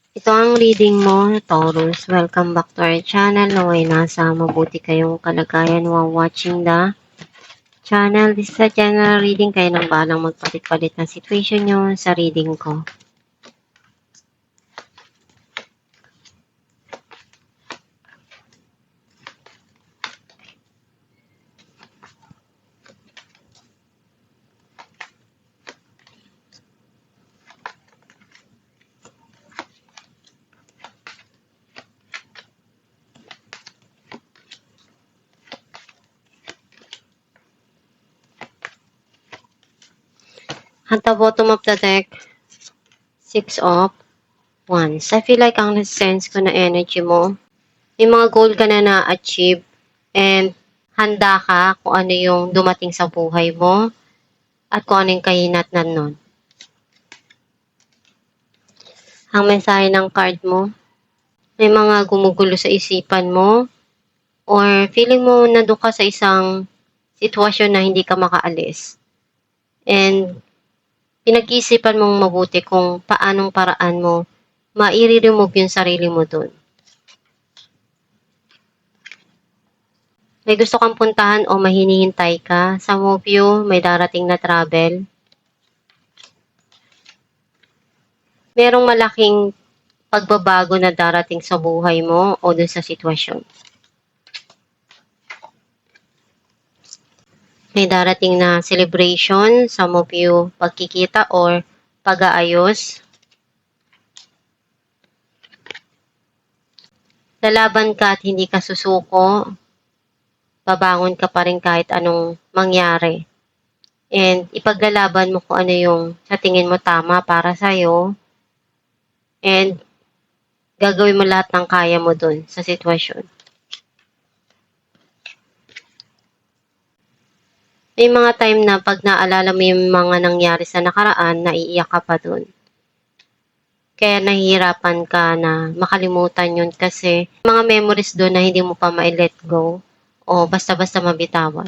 Ito ang reading mo, Taurus. Welcome back to our channel. Naway nasa mabuti kayong kalagayan while watching the channel. This is a general reading. Kayo nang balang magpalit-palit ng situation nyo sa reading ko. At the bottom of the deck, 6 of Wands. I feel like ang sense ko na energy mo, may mga goal ka na na-achieve and handa ka kung ano yung dumating sa buhay mo at kung ano yung kahinatnan nun. Ang mensahe ng card mo, may mga gumugulo sa isipan mo or feeling mo nandun ka sa isang sitwasyon na hindi ka makaalis. And pinag-iisipan mong mabuti kung paanong paraan mo maire-remove yung sarili mo dun. May gusto kang puntahan o mahinihintay ka. Some of you, may darating na travel. Merong malaking pagbabago na darating sa buhay mo o dun sa sitwasyon. May darating na celebration, some of you, pagkikita or pag-aayos. Lalaban ka at hindi ka susuko. Babangon ka pa rin kahit anong mangyari. And ipaglalaban mo kung ano yung sa tingin mo tama para sa'yo. And gagawin mo lahat ng kaya mo dun sa sitwasyon. May mga time na pag naalala mo yung mga nangyari sa nakaraan, naiiyak ka pa dun. Kaya nahihirapan ka na makalimutan yun kasi mga memories dun na hindi mo pa ma-let go o basta-basta mabitawan.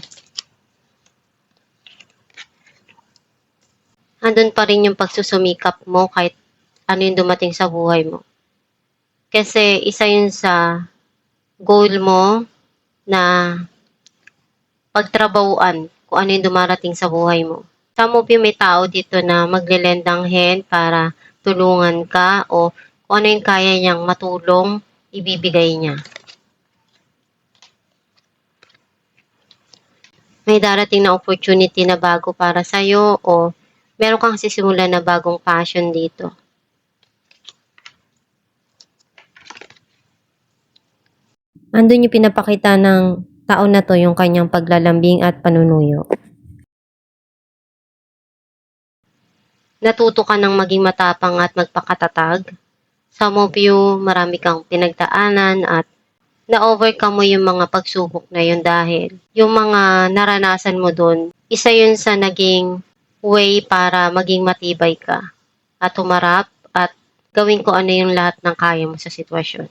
Andun pa rin yung pagsusumikap mo kahit ano yung dumating sa buhay mo. Kasi isa yun sa goal mo na pagtrabahuan kung ano yung dumarating sa buhay mo. Some of you, may tao dito na magle-lend ng hand para tulungan ka o kung ano yung kaya niyang matulong, ibibigay niya. May darating na opportunity na bago para sa'yo o meron kang sisimulan na bagong passion dito. Andun yung pinapakita ng tao na to yung kanyang paglalambing at panunuyo. Natuto ka ng maging matapang at magpakatatag. Some of you, marami kang pinagdaanan at na-overcome mo yung mga pagsubok na yun dahil yung mga naranasan mo dun, isa yun sa naging way para maging matibay ka at humarap at gawin ko ano yung lahat ng kaya mo sa sitwasyon.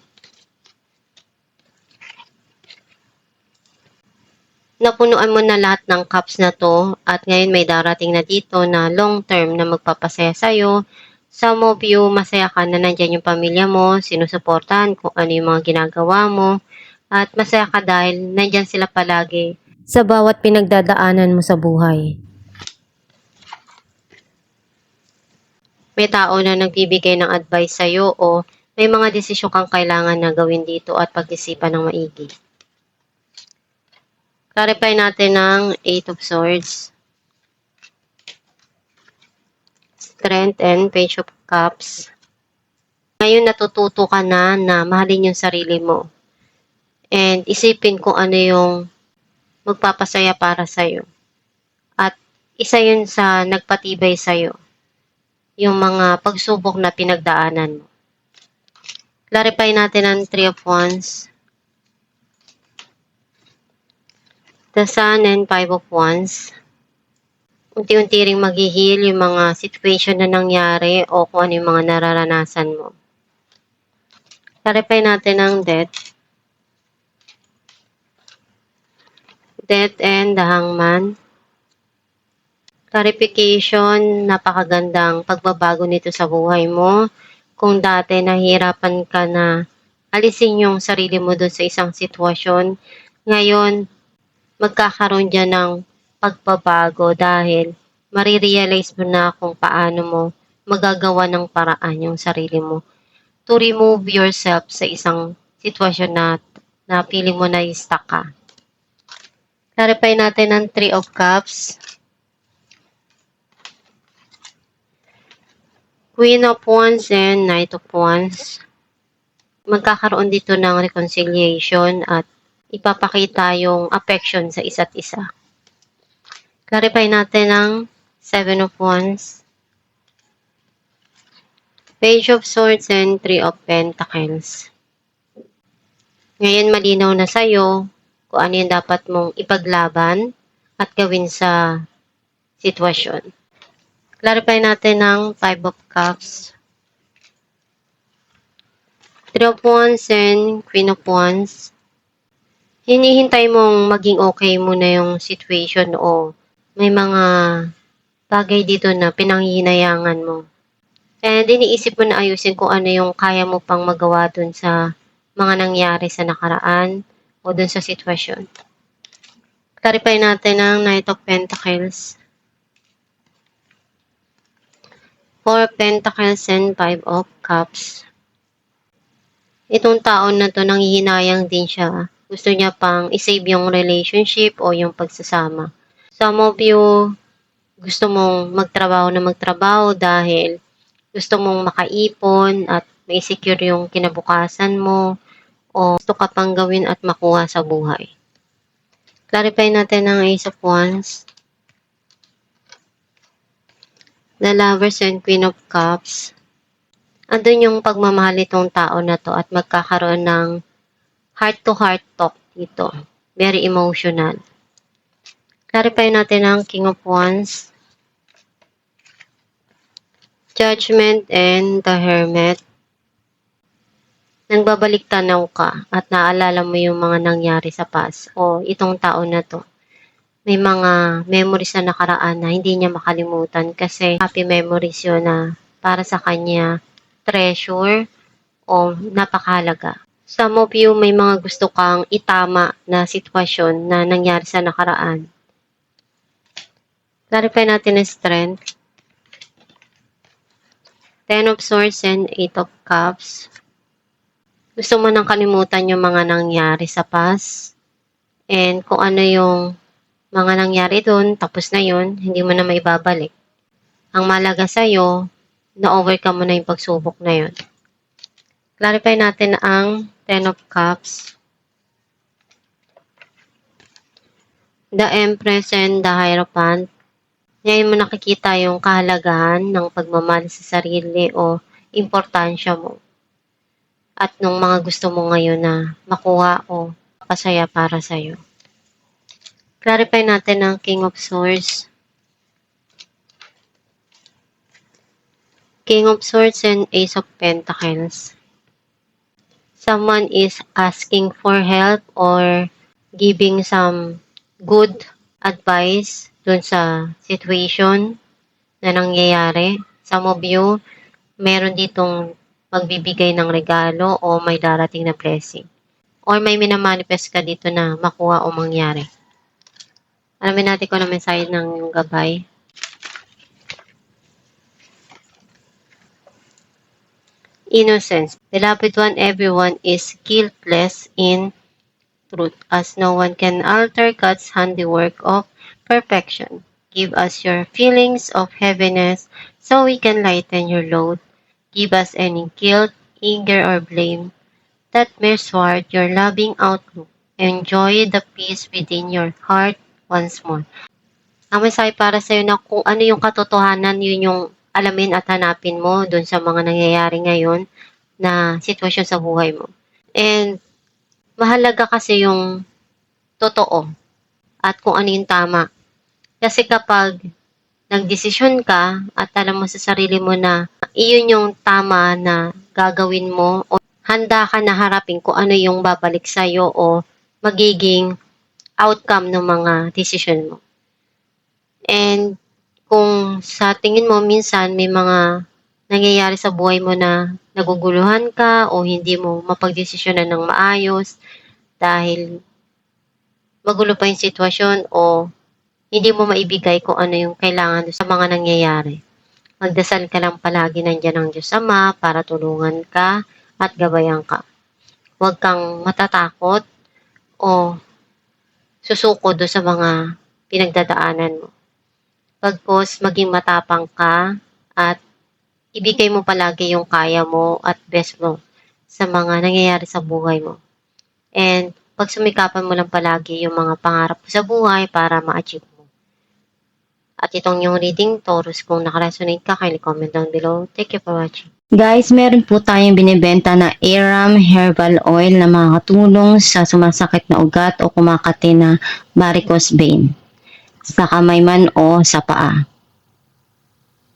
Napunuan mo na lahat ng cups na to at ngayon may darating na dito na long term na magpapasaya sa'yo. Some of you, masaya ka na nandyan yung pamilya mo, sinusuportahan kung ano yung mga ginagawa mo, at masaya ka dahil nandyan sila palagi sa bawat pinagdadaanan mo sa buhay. May tao na nagbibigay ng advice sa'yo o may mga desisyon kang kailangan na gawin dito at pag-isipan ng maigi. Clarify natin ng 8 of Swords, Strength and Page of Cups. Ngayon natututo ka na mahalin yung sarili mo. And isipin kung ano yung magpapasaya para sa'yo. At isa yun sa nagpatibay sa'yo. Yung mga pagsubok na pinagdaanan mo. Clarify natin ang 3 of Wands, the Sun and 5 of Wands. Unti-unti ring maghihil yung mga situation na nangyari o kung ano yung mga nararanasan mo. Clarify natin ang Death. Death and the Hangman. Clarification, napakagandang pagbabago nito sa buhay mo. Kung dati nahihirapan ka na alisin yung sarili mo doon sa isang sitwasyon, ngayon magkakaroon dyan ng pagbabago dahil marirealize mo na kung paano mo magagawa ng paraan yung sarili mo to remove yourself sa isang sitwasyon na feeling mo na stuck ka. Clarify natin ang Three of Cups, Queen of Wands, and Knight of Wands. Magkakaroon dito ng reconciliation at ipapakita yung affection sa isa't isa. Clarify natin ang Seven of Wands, Page of Swords, and Three of Pentacles. Ngayon malinaw na sa'yo kung ano yung dapat mong ipaglaban at gawin sa sitwasyon. Clarify natin ang Five of Cups, Three of Wands, and Queen of Wands. Hinihintay mong maging okay muna yung situation o may mga bagay dito na pinanghihinayangan mo. And iniisip mo na ayusin kung ano yung kaya mo pang magawa dun sa mga nangyari sa nakaraan o dun sa sitwasyon. Clarify natin ang Knight of Pentacles, Four of Pentacles, and Five of Cups. Itong taon na to nanghihinayang din siya. Gusto niya pang isave yung relationship o yung pagsasama. Some of you, gusto mong magtrabaho dahil gusto mong makaipon at ma-secure yung kinabukasan mo o gusto ka pang gawin at makuha sa buhay. Clarify natin ang Ace of Wands, the Lovers, and Queen of Cups. Andun yung pagmamahal itong tao na to at magkakaroon ng heart-to-heart talk dito. Very emotional. Clarify natin ang King of Wands, Judgment, and the Hermit. Nagbabalik tanaw ka at naalala mo yung mga nangyari sa past o itong tao na to. May mga memories na nakaraan na hindi niya makalimutan kasi happy memories yun na para sa kanya treasure o napakahalaga. Some of you may mga gusto kang itama na sitwasyon na nangyari sa nakaraan. Clarify natin ang Strength, Ten of Swords, and Eight of Cups. Gusto mo nang kalimutan yung mga nangyari sa past and kung ano yung mga nangyari doon, tapos na yun, hindi mo na maibabalik. Ang malaga sa'yo, na-overcome mo na yung pagsubok na yun. Clarify natin ang Ten of Cups, the Empress, and the Hierophant. Ngayon mo nakikita yung kahalagahan ng pagmamahal sa sarili o importansya mo. At nung mga gusto mo ngayon na makuha o pasaya para sa'yo. Clarify natin ang King of Swords, King of Swords, and Ace of Pentacles. Someone is asking for help or giving some good advice dun sa situation na nangyayari. Some of you, meron ditong magbibigay ng regalo o may darating na blessing. Or may minamanifest ka dito na makuha o mangyari. Alamin natin kung ano mensahe ng gabay. Innocence. Beloved one, everyone is guiltless in truth, as no one can alter God's handiwork of perfection. Give us your feelings of heaviness so we can lighten your load. Give us any guilt, anger, or blame that may thwart your loving outlook. Enjoy the peace within your heart once more. Ang mensahe para sa'yo na kung ano yung katotohanan, yun yung alamin at hanapin mo dun sa mga nangyayari ngayon na sitwasyon sa buhay mo. And mahalaga kasi yung totoo at kung ano yung tama. Kasi kapag nagdesisyon ka at alam mo sa sarili mo na iyon yung tama na gagawin mo o handa ka na harapin kung ano yung babalik sa'yo o magiging outcome ng mga decision mo. And kung sa tingin mo minsan may mga nangyayari sa buhay mo na naguguluhan ka o hindi mo mapagdesisyonan ng maayos dahil magulo pa yung sitwasyon o hindi mo maibigay kung ano yung kailangan sa mga nangyayari. Magdasal ka lang palagi, nandiyan ang Diyos Ama para tulungan ka at gabayan ka. Huwag kang matatakot o susuko do sa mga pinagdadaanan mo. Pagkos maging matapang ka at ibigay mo palagi yung kaya mo at best mo sa mga nangyayari sa buhay mo. And pagsumikapan mo lang palagi yung mga pangarap mo sa buhay para ma-achieve mo. At itong yung reading, Taurus, kung nakaresonate ka, kindly comment down below. Thank you for watching. Guys, meron po tayong binibenta na Aram Herbal Oil na makakatulong sa sumasakit na ugat o kumakati na varicose vein sa kamay man o sa paa.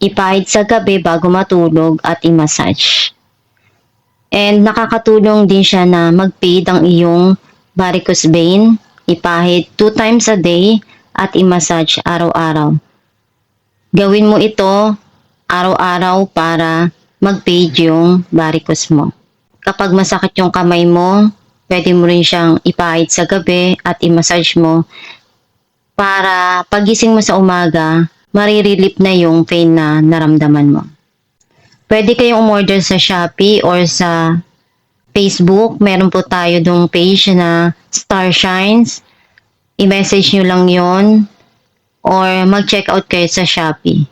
Ipahid sa gabi bago matulog at i-massage. And nakakatulong din siya na mag-fade ang iyong varicose vein. Ipahid 2 times a day at i-massage araw-araw. Gawin mo ito araw-araw para mag-fade yung varicose mo. Kapag masakit yung kamay mo, pwede mo rin siyang ipahid sa gabi at i-massage mo para pagising mo sa umaga, marirelieve na yung pain na naramdaman mo. Pwede kayong umorder sa Shopee or sa Facebook. Meron po tayo dong page na Star Shines. I-message nyo lang yon or mag-check out kayo sa Shopee.